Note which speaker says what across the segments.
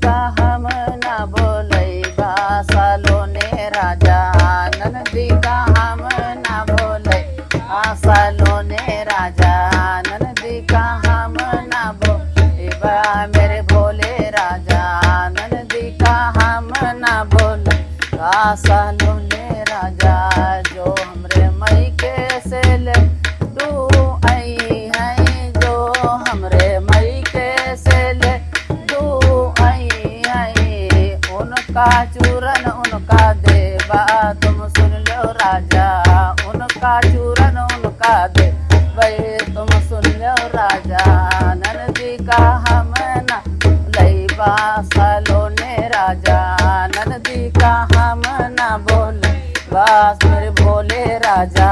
Speaker 1: का हम ना बोलैबा सालोने राजा ननदी का हम ना बोलैबा सालोने राजा ननदी का हम ना बोलैबा मेरे भोले राजा ननदी का हम ना बोलैबा सालोने राजा जो हमरे मई के से ले तू आई है जो हमरे मई के से ले तू आई है उनका चूरन उनका देवा तुम सुन लो राजा उनका चूरन उनका दे भाई तुम सुन लो राजा ननदी का हम ना लैबा सालोने राजा ननदी का हम ना बोले बस मेरे भोले राजा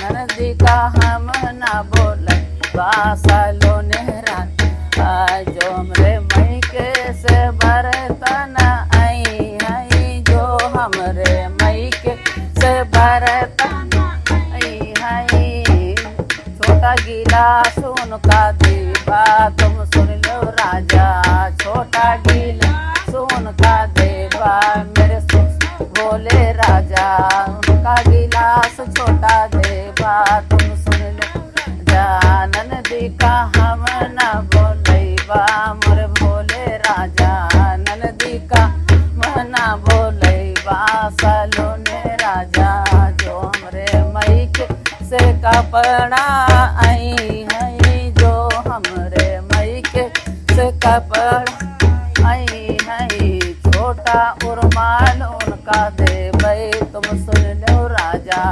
Speaker 1: ननदी का हम ना बोले बस सालोने राजा जो हमरे मई के से बरतन आई है जो हमरे मई के से बरतन आई है छोटा गिलास उनका देवा तुम सुन लो राजा छोटा गिलास उनका देवा मेरे भोले राजा उनका गिलास छोटा देवा तुम सुन लो राजा ननदी का हम ना बोलैबा मोरे भोले राजा ननदी का मना बोलैबा सालोने राजा जो हमरे मई के से कपड़ा आई है जो हमरे मई के से कपड़ा आई है छोटा उर्माल उनका दे भाई तुम सुन लो राजा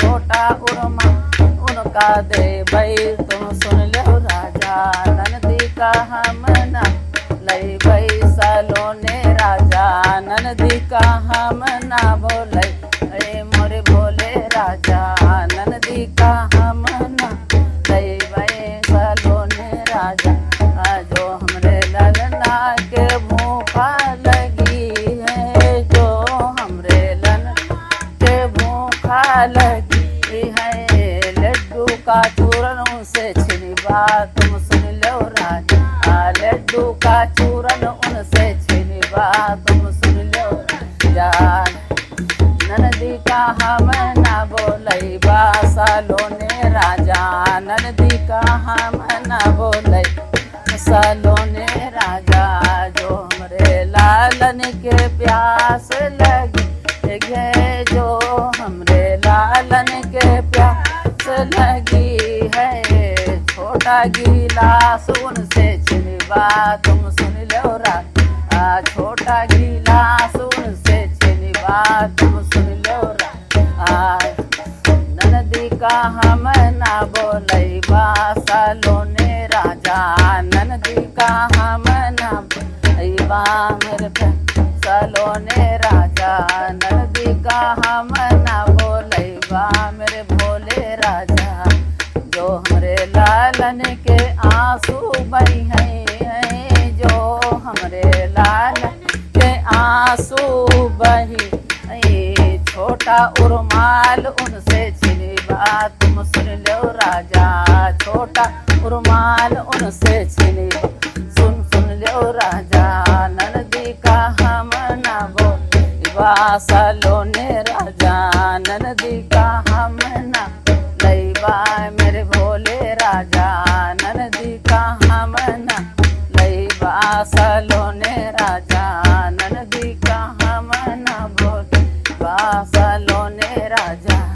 Speaker 1: छोटा उर्माल उनका दे भाई तुम सुन लो राजा ननदी का हम ना लई भाई सालोने राजा ननदी का हम ना बोले अरे मोरे भोले राजा ननदी का हम ना लई भाई सालोने राजा जो हमरे ललना के भूखा लगी है जो हमरे लन के भूखा लगी है लड्डू का चूरन उनसे छिनबा तुम सुन लो राजा लड्डू का चूरन उनसे छिनबा तुम सुन लो राजा ननदी का हम ना बोलैबा सालोने राजा ननदी का हम ना बोलै सालोने राजा जो हमरे लालन के प्यास लगी है जो हमरे लालन के प्यास लगी है छोटा गिलास उनसे छिनबा तुम सुन लो राजा छोटा गिलास उनसे छिनबा तुम सुन लो राजा ननदी का हम ना बोलैबा सालोने राजा ननदी का हम ना बोलैबा मेरे सालोने राजा ननदी का हम ना बोलैबा मेरे भोले राजा जो हमरे लालन के आंसू बही है जो हमरे लालन के आंसू बही छोटा उर्माल उनसे छिनबा तुम सुन लो राजा छोटा उर्माल उनसे छिनबा सुन लो राजा ननदी का हम ना बोलैबा सालोने राजा ननदी का हम ना लैबा मेरे भोले राजा ननदी का हम ना लैबा सालोने राजा ननदी का हम ना बोलैबा